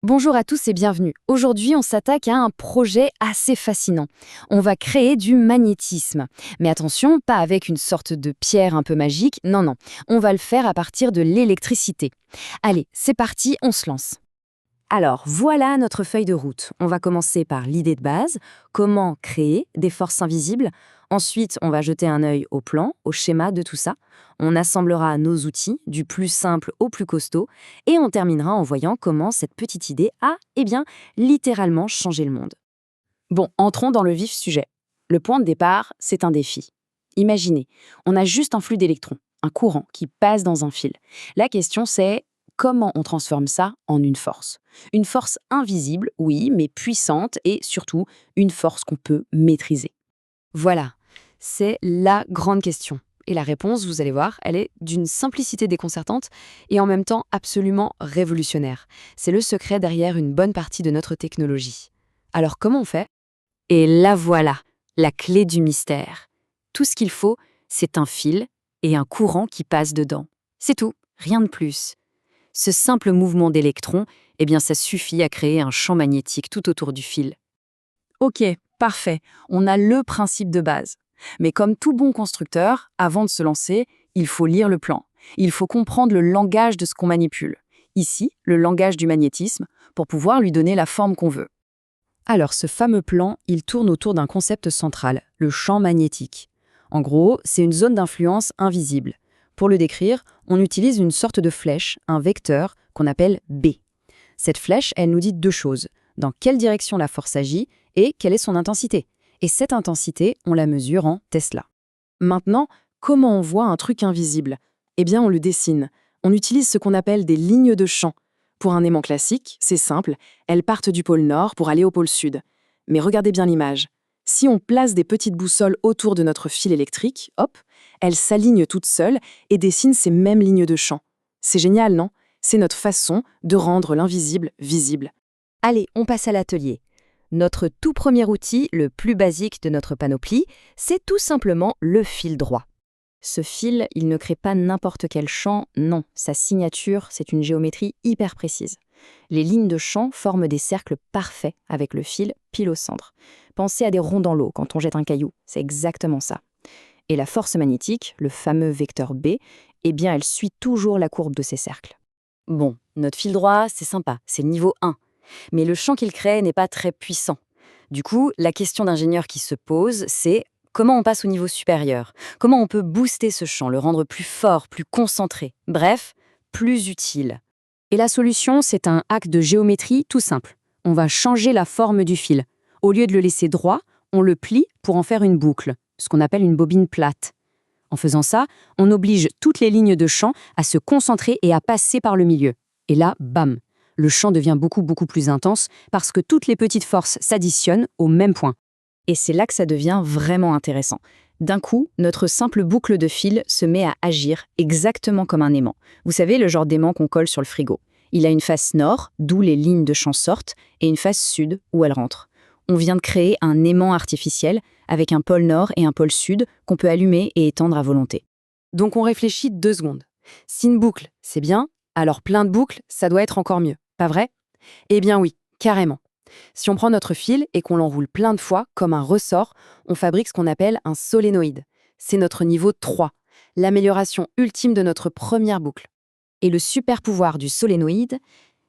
Bonjour à tous et bienvenue. Aujourd'hui, on s'attaque à un projet assez fascinant. On va créer du magnétisme. Mais attention, pas avec une sorte de pierre un peu magique, non, non. On va le faire à partir de l'électricité. Allez, c'est parti, on se lance. Alors, voilà notre feuille de route. On va commencer par l'idée de base, comment créer des forces invisibles. Ensuite, on va jeter un œil au plan, au schéma de tout ça. On assemblera nos outils, du plus simple au plus costaud, et on terminera en voyant comment cette petite idée a, littéralement changé le monde. Bon, entrons dans le vif sujet. Le point de départ, c'est un défi. Imaginez, on a juste un flux d'électrons, un courant qui passe dans un fil. La question c'est comment on transforme ça en une force. Une force invisible, oui, mais puissante et surtout une force qu'on peut maîtriser. Voilà, c'est la grande question. Et la réponse, vous allez voir, elle est d'une simplicité déconcertante et en même temps absolument révolutionnaire. C'est le secret derrière une bonne partie de notre technologie. Alors comment on fait? Et la voilà, la clé du mystère. Tout ce qu'il faut, c'est un fil et un courant qui passe dedans. C'est tout, rien de plus. Ce simple mouvement d'électrons, ça suffit à créer un champ magnétique tout autour du fil. Ok, parfait, on a le principe de base. Mais comme tout bon constructeur, avant de se lancer, il faut lire le plan. Il faut comprendre le langage de ce qu'on manipule. Ici, le langage du magnétisme, pour pouvoir lui donner la forme qu'on veut. Alors, ce fameux plan, il tourne autour d'un concept central, le champ magnétique. En gros, c'est une zone d'influence invisible. Pour le décrire, on utilise une sorte de flèche, un vecteur, qu'on appelle B. Cette flèche, elle nous dit deux choses. Dans quelle direction la force agit et quelle est son intensité. Et cette intensité, on la mesure en Tesla. Maintenant, comment on voit un truc invisible? On le dessine. On utilise ce qu'on appelle des lignes de champ. Pour un aimant classique, c'est simple, elles partent du pôle nord pour aller au pôle sud. Mais regardez bien l'image. Si on place des petites boussoles autour de notre fil électrique, hop, elles s'alignent toutes seules et dessinent ces mêmes lignes de champ. C'est génial, non? C'est notre façon de rendre l'invisible visible. Allez, on passe à l'atelier. Notre tout premier outil, le plus basique de notre panoplie, c'est tout simplement le fil droit. Ce fil, il ne crée pas n'importe quel champ, non. Sa signature, c'est une géométrie hyper précise. Les lignes de champ forment des cercles parfaits avec le fil pile au centre. Pensez à des ronds dans l'eau quand on jette un caillou, c'est exactement ça. Et la force magnétique, le fameux vecteur B, elle suit toujours la courbe de ces cercles. Bon, notre fil droit, c'est sympa, c'est le niveau 1. Mais le champ qu'il crée n'est pas très puissant. Du coup, la question d'ingénieur qui se pose, c'est comment on passe au niveau supérieur? Comment on peut booster ce champ, le rendre plus fort, plus concentré? Bref, plus utile. Et la solution, c'est un hack de géométrie tout simple. On va changer la forme du fil. Au lieu de le laisser droit, on le plie pour en faire une boucle, ce qu'on appelle une bobine plate. En faisant ça, on oblige toutes les lignes de champ à se concentrer et à passer par le milieu. Et là, bam! Le champ devient beaucoup plus intense parce que toutes les petites forces s'additionnent au même point. Et c'est là que ça devient vraiment intéressant. D'un coup, notre simple boucle de fil se met à agir exactement comme un aimant. Vous savez, le genre d'aimant qu'on colle sur le frigo. Il a une face nord, d'où les lignes de champ sortent, et une face sud, où elles rentrent. On vient de créer un aimant artificiel avec un pôle nord et un pôle sud qu'on peut allumer et étendre à volonté. Donc on réfléchit 2 secondes. Si une boucle, c'est bien, alors plein de boucles, ça doit être encore mieux. Pas vrai? Eh bien oui, carrément. Si on prend notre fil et qu'on l'enroule plein de fois, comme un ressort, on fabrique ce qu'on appelle un solénoïde. C'est notre niveau 3, l'amélioration ultime de notre première boucle. Et le super pouvoir du solénoïde,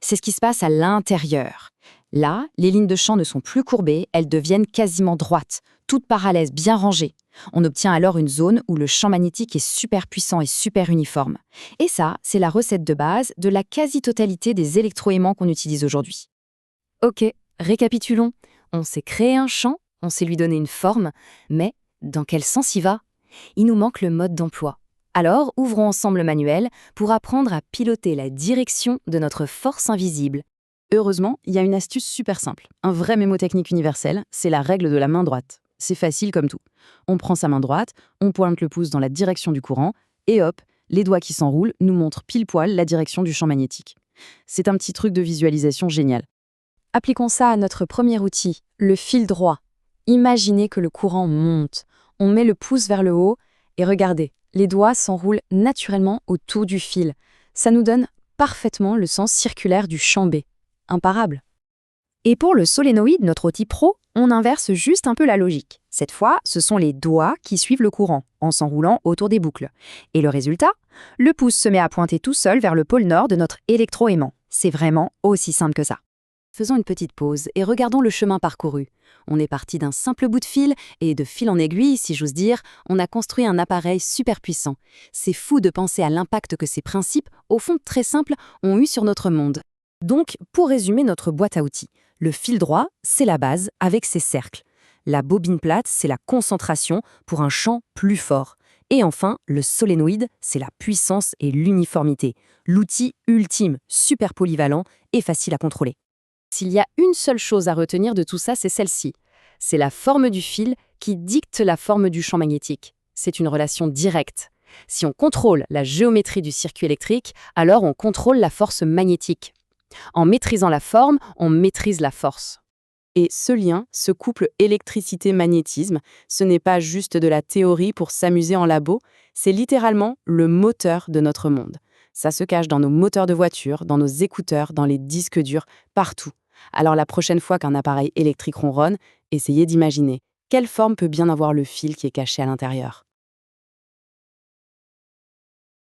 c'est ce qui se passe à l'intérieur. Là, les lignes de champ ne sont plus courbées, elles deviennent quasiment droites, toutes parallèles, bien rangées. On obtient alors une zone où le champ magnétique est super puissant et super uniforme. Et ça, c'est la recette de base de la quasi-totalité des électroaimants qu'on utilise aujourd'hui. Ok, récapitulons. On s'est créé un champ, on s'est lui donné une forme, mais dans quel sens il va? Il nous manque le mode d'emploi. Alors, ouvrons ensemble le manuel pour apprendre à piloter la direction de notre force invisible. Heureusement, il y a une astuce super simple, un vrai mémotechnique universel, c'est la règle de la main droite. C'est facile comme tout. On prend sa main droite, on pointe le pouce dans la direction du courant, et hop, les doigts qui s'enroulent nous montrent pile poil la direction du champ magnétique. C'est un petit truc de visualisation génial. Appliquons ça à notre premier outil, le fil droit. Imaginez que le courant monte. On met le pouce vers le haut, et regardez, les doigts s'enroulent naturellement autour du fil. Ça nous donne parfaitement le sens circulaire du champ B. imparable. Et pour le solénoïde, notre outil pro, on inverse juste un peu la logique. Cette fois, ce sont les doigts qui suivent le courant, en s'enroulant autour des boucles. Et le résultat? Le pouce se met à pointer tout seul vers le pôle nord de notre électroaimant. C'est vraiment aussi simple que ça. Faisons une petite pause et regardons le chemin parcouru. On est parti d'un simple bout de fil et de fil en aiguille, si j'ose dire, on a construit un appareil super puissant. C'est fou de penser à l'impact que ces principes, au fond très simples, ont eu sur notre monde. Donc, pour résumer notre boîte à outils, le fil droit, c'est la base avec ses cercles. La bobine plate, c'est la concentration pour un champ plus fort. Et enfin, le solénoïde, c'est la puissance et l'uniformité. L'outil ultime, super polyvalent et facile à contrôler. S'il y a une seule chose à retenir de tout ça, c'est celle-ci. C'est la forme du fil qui dicte la forme du champ magnétique. C'est une relation directe. Si on contrôle la géométrie du circuit électrique, alors on contrôle la force magnétique. En maîtrisant la forme, on maîtrise la force. Et ce lien, ce couple électricité-magnétisme, ce n'est pas juste de la théorie pour s'amuser en labo, c'est littéralement le moteur de notre monde. Ça se cache dans nos moteurs de voiture, dans nos écouteurs, dans les disques durs, partout. Alors la prochaine fois qu'un appareil électrique ronronne, essayez d'imaginer quelle forme peut bien avoir le fil qui est caché à l'intérieur.